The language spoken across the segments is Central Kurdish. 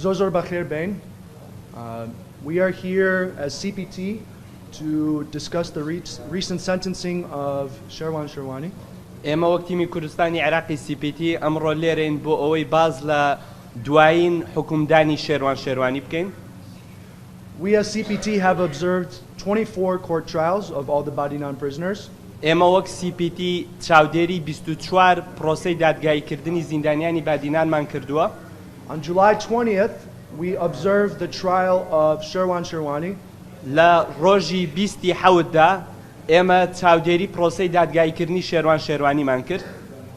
زۆر بەخێربێن. We are here as CPT to discuss the recent sentencing of Sherwan Sherwani. ئێمە وەک تیمی کوردستانی عێراقی CPT ئەمڕۆ لێرەین بۆ ئەوەی باز لە دوایین حکومدانی شێروان شێروانی بکەین. We as CPT have observed 24 court trials of all the badinan prisoners. ئێمە وەک CPT چاودێری 24 پرۆسەی دادگاییکردنی زیندانیانی بادینانمان کردووە. On July 20th, we observed the trial of Sherwan Sherwani. لە ڕۆژی 27دا ئێمە چاودێری پرۆسەی دادگاییکردنی شێروان شێروانیمان کرد.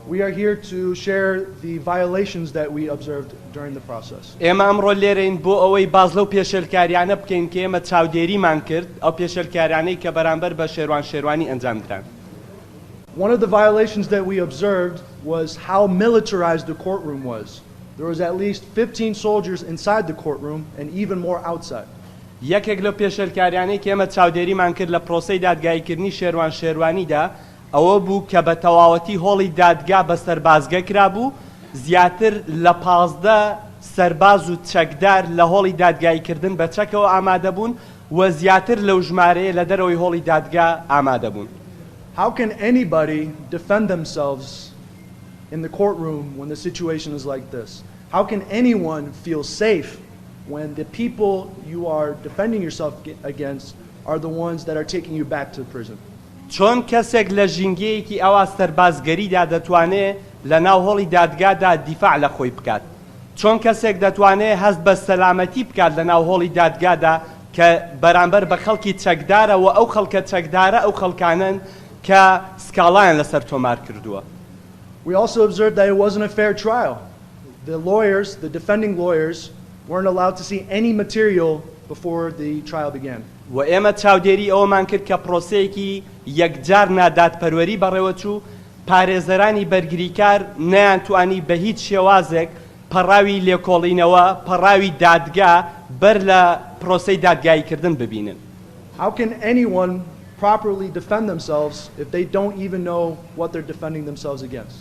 We are here to share the violations that we observed during the process. ئێمە ئەمڕۆ لێرەین بۆ ئەوەی باز لەو پێشێلکاریانە بکەین کە ئێمە چاودێریمان کرد ئەو پێشێلکاریانەی کە بەرامبەر بە شێروان شێروانی ئەنجامدران. One of the violations that we observed was how militarized the courtroom was. There was at least 15 soldiers inside the courtroom and even more outside. یەکێک لەو پێشێلکاریانەی کە ئێمە چاودێریمان کرد لە پرۆسەی دادگاییکردنی شێروان شێروانیدا ئەوە بوو کە بە تەواوەتی هۆڵی دادگا بە سەربازگە کرابوو، زیاتر لە 15 سەرباز و چەکدار لە هۆڵی دادگاییکردن بە چەکەوە ئامادە بوون و زیاتر لەو ژمارەیە لە دەرەوەی هۆڵی دادگا ئامادە بوون. How can anybody defend themselves in the courtroom when the situation is like this? How can anyone feel safe when the people you are defending yourself against are the ones that are taking you back to prison? چۆن کەسێک لە ژینگەیەکی ئەوا سەربازگەریدا دەتوانێت لە ناو هۆڵی دادگادا دیفاع لە خۆی بکات؟ چۆن کەسێک دەتوانێت هەست بە سەلامەتی بکات لە ناو هۆڵی دادگادا کە بەرامبەر بە خەڵکی چەکدارەوە ئەو خەڵکە چەکدارە ئەو خەڵکانن کە سکاڵایان لەسەر تۆمار کردووە؟ We also observed that it wasn't a fair trial. The lawyers, the defending lawyers, weren't allowed to see any material before the trial began. و ئێمە چاودێری ئەوەمان کرد کە پرۆسەیەکی یەکجار نادادپەروەری بەڕێوەچوو پارێزەرانی بەرگریکار نەیانتوانی بە هیچ شێوازێک پەڕاوی لێکۆڵینەوە پەڕاوی دادگا بەر لە پرۆسەی دادگاییکردن ببینن. How can anyone properly defend themselves if they don't even know what they're defending themselves against?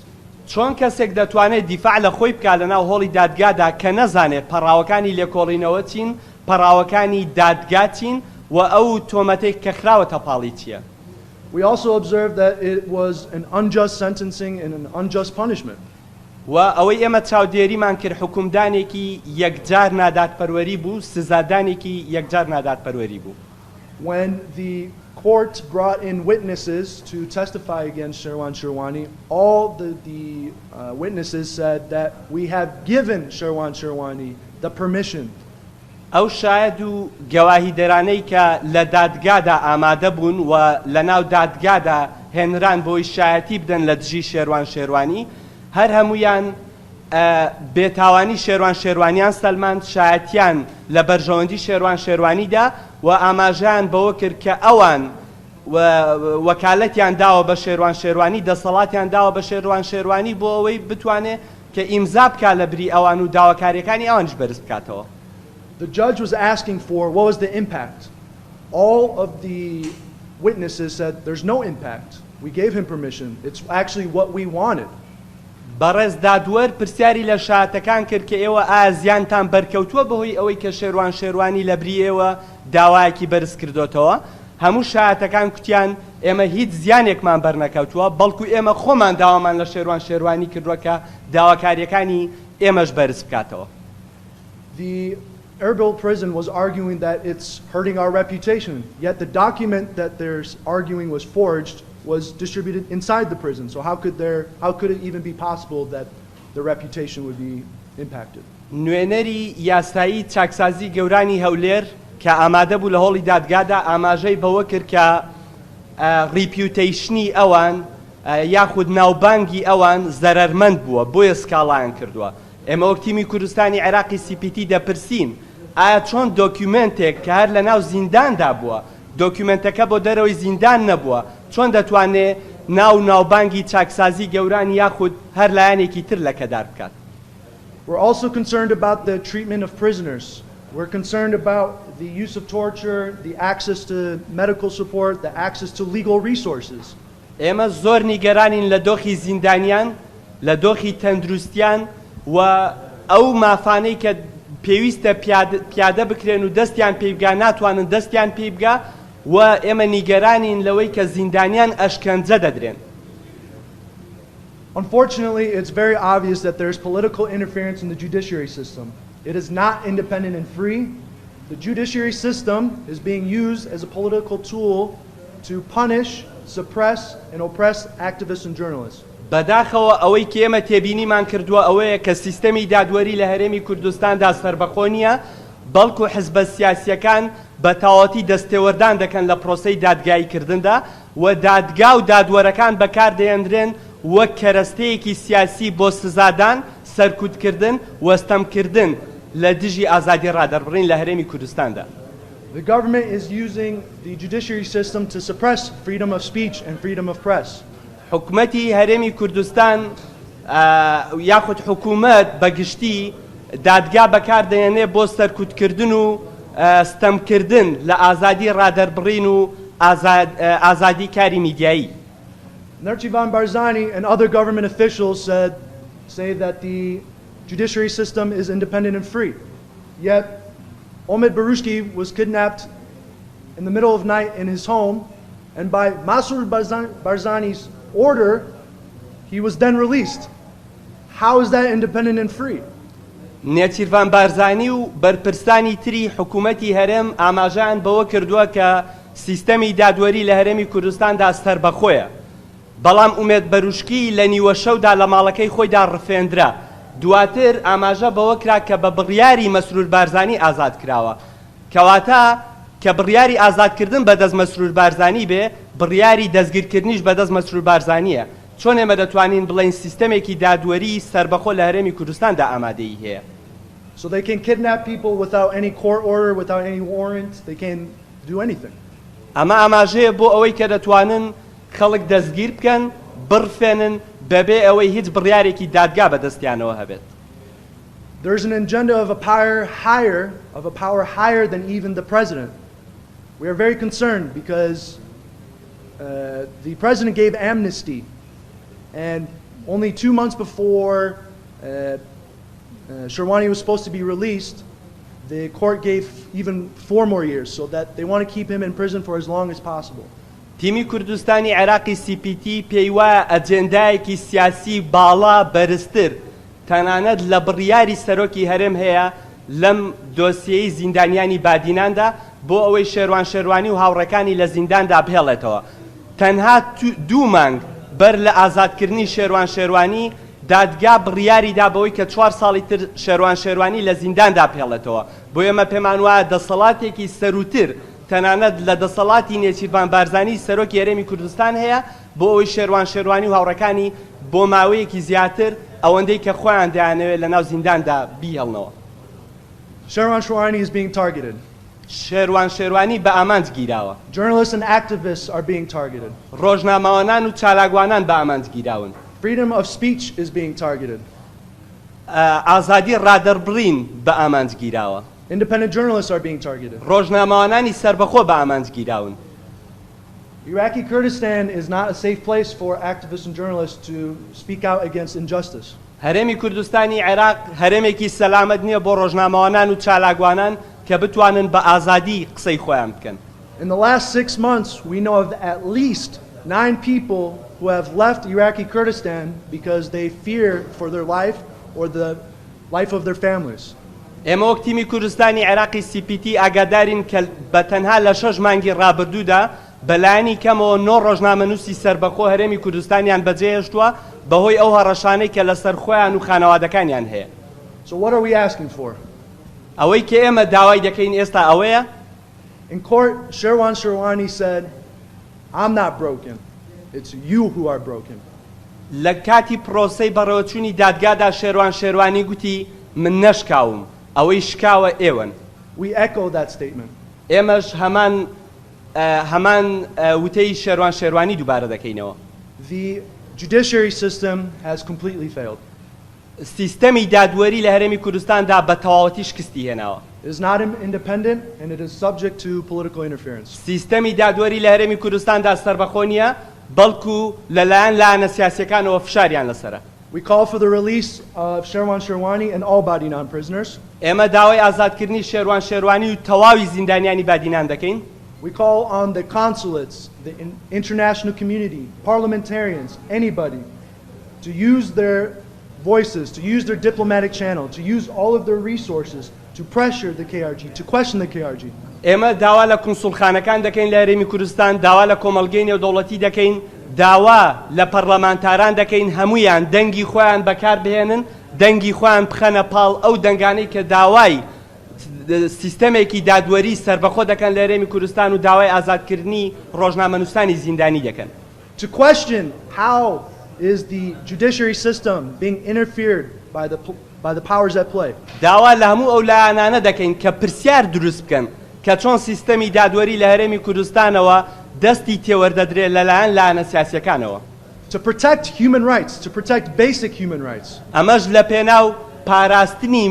چۆن کەسێک دەتوانێت دیفاع لە خۆی بکات لە ناو هۆڵی دادگادا کە نەزانێت پەڕاوەکانی لێکۆڵینەوە چین، پەڕاوەکانی دادگا چین و ئەو تۆمەتێک کە خراوەتە پاڵی چییە؟ We also observed that it was an unjust sentencing and an unjust punishment. و ئەوەی ئێمە چاودێریمان کرد حکومدانێکی یەکجار نادادپەروەری بوو، سزادانێکی یەکجار نادادپەروەری بوو. When the court brought in witnesses to testify against Sherwan Sherwani, all the witnesses said that we have given Sherwan Sherwani the permission. ئەو شاهد و گەواهیدەرانەی کە لە دادگادا ئامادە بوون و لە ناو دادگادا هێنران بۆی شایەتی بدەن لە دژی شێروان شێروانی هەر هەمویان بێتاوانی شێروان شێروانیان سەلماند، شایەتیان لە بەرژەوەندی شێروان شێروانیدا و ئاماژەیان بەوە کرد کە ئەوان وەکالەتیان داوە بە شێروان شێروانی، دەسەڵاتیان داوە بە شێروان شێروانی بۆ ئەوەی بتوانێت کە ئیمزا بکات لە بری ئەوان و داواکاریەکانی ئەوانش بەرز بکاتەوە. The judge was asking for what was the impact. All of the witnesses said there's no impact. We gave him permission. It's actually what we wanted. بەڕێز دادوەر پرسیاری لە شایەتەکان کرد کە ئێوە ئایا زیانتان بەرکەوتووە بەهۆی ئەوەی کە شێروان شێروانی لە بری ئێوە داوایەکی بەرز کردوتەوە؟ هەموو شایەتەکان کوتیان ئێمە هیچ زیانێکمان بەرنەکەوتووە بەڵکو ئێمە خۆمان داوامان لە شێروان شێروانی کردووە کە داواکاریەکانی ئێمەش بەرز بکاتەوە. The Erbil prison was arguing that it's hurting our reputation, yet the document that they're arguing was forged was distributed inside the prison. So how could it even be possible that the reputation would be impacted? نوێنەری یاسایی چاکسازی گەورانی هەولێر کە ئامادە بوو لە هۆڵی دادگادا ئاماژەی بەوە کرد کە ریپیوتیشنی ئەوان یاخود ناوبانگی ئەوان زەرەرمەند بووە بۆیە سکاڵایان کردووە. ئێمە وەک تیمی کوردستانی عێراقی CPT دەپرسین ئایا چۆن دۆکیومنتێک کە هەر لە ناو زینداندا بووە دۆکیومنتەکە بۆ دەرەوەی زیندان نەبووە چۆن دەتوانێت ناوبانگی چاکسازی گەورانی یاخود هەر لایەنێکی تر لەکەدار بکات؟ We're also concerned about the treatment of prisoners. We're concerned about the use of torture, the access to medical support, the access to legal resources. ئێمە زۆر نیگەرانین لە دۆخی زیندانیان، لە دۆخی تەندروستیان و ئەو مافانەی کە پێویستە پیادە بکرێن و دەستیان پێ بگا ناتوانن دەستیان پێ بگا و ئێمە نیگەرانین لەوەی کە زیندانیان ئەشکەنجە دەدرێن. Unfortunately, it's very obvious that there's political interference in the judiciary system. It is not independent and free. The judiciary system is being used as a political tool to punish, suppress, and oppress activists and journalists. بەداخەوە ئەوەی کە ئێمە تێبینیمان کردووە ئەوەیە کە سیستەمی دادوەری لە هەرێمی کوردستاندا سەربەخۆ نییە، بەڵکو حزبە سیاسیەکان بە تەواوەتی دەستێوەردان دەکەن لە پرۆسەی دادگاییکردندا و دادگا و دادوەرەکان بەکاردەهێنرێن وەک کەرەستەیەکی سیاسی بۆ سزادان، سەرکوتکردن، وەستەمکردن لە دژی ئازادی ڕادەربڕین لە هەرێمی کوردستاندا. The government is using the judiciary system to suppress freedom of speech and freedom of press. حکومەتی هەرێمی کوردستان یاخود حکوومەت بەگشتی دادگا بەکاردەهێنێ بۆ سەرکوتکردن و ستەمکردن لە ئازادی ڕادەربڕین و ئازادی کاری میدیایی. Nurchivan Barzani and other government officials say that the judiciary system is independent and free. Yet, Omid Barushki was kidnapped in the middle of night in his home, and by Masur Barzani's order, he was then released. How is that independent and free? نێچیروان بارزانی و بەرپرسانی تری حکوومەتی هەرێم ئاماژەیان بەوە کردووە کە سیستەمی دادوەری لە هەرێمی کوردستاندا سەربەخۆیە. بەڵام ئومێد بەروشکی لە نیوە شەودا لە ماڵەکەی خۆیدا ڕفێندرا. دواتر ئاماژە بەوە کرا کە بە بڕیاری مەسرور بارزانی ئازاد کراوە. کەواتە کە بڕیاری ئازادکردن بەدەست مەسرور بارزانی بێ، بڕیاری دەستگیرکردنیش بەدەست مەسرور بارزانیە. چۆن ئێمە دەتوانین بڵین سیستەمێکی دادوەری سەربەخۆ لە هەرێمی کوردستاندا ئامادەیی هەیە؟ So they can kidnap people without any court order, without any warrant. They can do anything. ئەمە ئاماژەیە بۆ ئەوەی کە دەتوانن خەڵک دەستگیر بکەن، بڕفێنن بەبێ ئەوەی هیچ بڕیارێکی دادگا بەدەستیانەوە هەبێت. There's an agenda of a power higher than even the president. We are very concerned because the president gave amnesty, and only 2 months before Sherwani was supposed to be released, the court gave even 4 more years, so that they want to keep him in prison for as long as possible. تیمی کوردستانی عێراقی CPT پێی وایە ئەجێندایەکی سیاسی باڵا بەرزتر تەنانەت لە بڕیاری سەرۆکی هەرێم هەیە لەم دۆسیەی زیندانیانی بادیناندا بۆ ئەوەی شێروانی و هاوڕەکانی لە زینداندا بهێڵێتەوە. تەنها 2 مانگ بەر لە ئازادکردنی شێروانی دادگا بڕیاری دا بەوەی کە 4 ساڵی تر شێروانی لە زینداندا بهێڵێتەوە. بۆ ئێمە پێمان وایە دەسەڵاتێکی سەروتر تەنانەت لە دەسەڵاتی نێچیروان بارزانی سەرۆکی هەرێمی کوردستان هەیە بۆ ئەوەی شێروانی و هاوڕەکانی بۆ ماوەیەکی زیاتر ئەوەندەی کە خۆیان دەیانەوێت لە ناو زینداندا بیهێڵنەوە. Sherwani is being targeted. شێروانی بە ئامانج گیراوە. Journalists and activists are being targeted. ڕۆژنامەوانان و چالاکوانان بە ئامانج گیراون. Freedom of speech is being targeted. ئازادی ڕادەربڕین بە ئامانج گیراوە. Independent journalists are being targeted. ڕۆژنامەوانانی سەربەخۆ بە ئامانج گیراون. Iraqi Kurdistan is not a safe place for activists and journalists to speak out against injustice. هەرێمی کوردستانی عێراق هەرێمێکی سەلامەت نییە بۆ ڕۆژنامەوانان و چالاکوانان کە بتوانن بە ئازادی قسەی خۆیان بکەن. In the last 6 months, we know of at least 9 people who have left Iraqi Kurdistan because they fear for their life or the life of their families. ئێمە وەک تیمی کوردستانی عێراقی CPT ئاگادارین کە بە تەنها لە 6 مانگی ڕابردوودا بەلایانی کەمەوە 9 ڕۆژنامەنووسی سەربەخۆ هەرێمی کوردستانیان بەجێهێشتووە بەهۆی ئەو هەڕەشانەی کە لەسەر خۆیان و خانەوادەکانیان هەیە. So what are we asking for? ئەوەی کە ئێمە داوای دەکەین ئێستا ئەوەیە. In court, Sherwani said, I'm not broken. It's you who are broken. لە کاتی پرۆسەی بەڕێوەچوونی دادگادا شێروانی گوتی من نەشکاوم، ئەوەی شکاوە ئێوەن. We echo that statement. ئێمەش هەمان وتەی شێروانی دووبارە دەکەینەوە. The judiciary system has completely failed. سیستەمی دادوەری لە هەرێمی کوردستاندا بە تەواوەتی شکستی هێناوە. It is not independent and it is subject to political interference. سیستەمی دادوەری لە هەرێمی کوردستاندا سەربەخۆ نییە، بەڵکو لەلایەن لایەنە سیاسیەکانەوە فشاریان لەسەرە. We call for the release of Sherwan Sherwani and all Badinan prisoners. ئێمە داوای ئازادکردنی شێروان شێروانی و تەواوی زیندانیانی بادینان دەکەین. We call on the consulates, the international community, parliamentarians, anybody, to use their voices, to use their diplomatic channel, to use all of their resources to pressure the KRG, to question the KRG. ئێمە داوا لە کونسوڵخانەکان دەکەین لە هەرێمی کوردستان، داوا لە کۆمەڵگەی نێودەوڵەتی دەکەین، داوا لە پەرلەمانتاران دەکەین هەمویان دەنگی خۆیان بەکار بهێنن، دەنگی خۆیان بخەنە پاڵ ئەو دەنگانەی کە داوای سیستەمێکی دادوەری سربەخۆ دەکەن لە هەرێمی کوردستان و داوای ئازادکردنی ڕۆژنامەنووسانی زیندانی دەکەن. To question how is the judiciary system being interfered by the powers at play. داوا لە هەموو ئەو لایەنانە دەکەین کە پرسیار دروست بکەن کە چۆن سیستەمی دادوەری لە هەرێمی کوردستانەوە دەستی تێوەردەدرێت لەلایەن لایەنە سیاسیەکانەوە. To protect human rights, to protect basic human rights. ئەمەش لە پێناو پاراستنی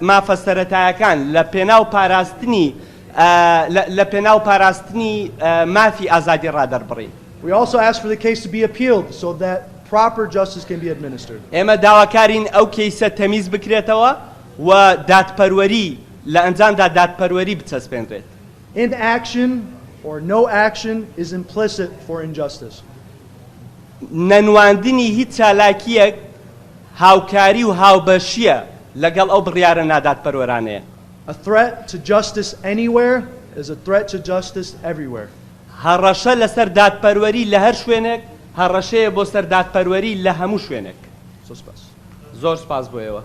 مافە سەرەتایەکان، لە پێناو پاراستنی مافی ئازادی ڕادەربڕین. We also ask for the case to be appealed so that proper justice can be administered. ئێمە داواکارین ئەو کەیسە تەمیز بکرێتەوە و دادپەروەری لە ئەنجامدا دادپەروەری بچەسپێنرێت. Inaction or no action is implicit for injustice. نەنواندنی هیچ چالاکیەک هاوکاری و هاوبەشیە لەگەڵ ئەو بڕیارە نادادپەروەرانەیە. A threat to justice anywhere is a threat to justice everywhere. هەڕەشە لەسەر دادپەروەری لە هەر شوێنێک هەڕەشەیە بۆ سەر دادپەروەری لە هەموو شوێنێک. So spas. زۆر سپاس بۆ ئێوە.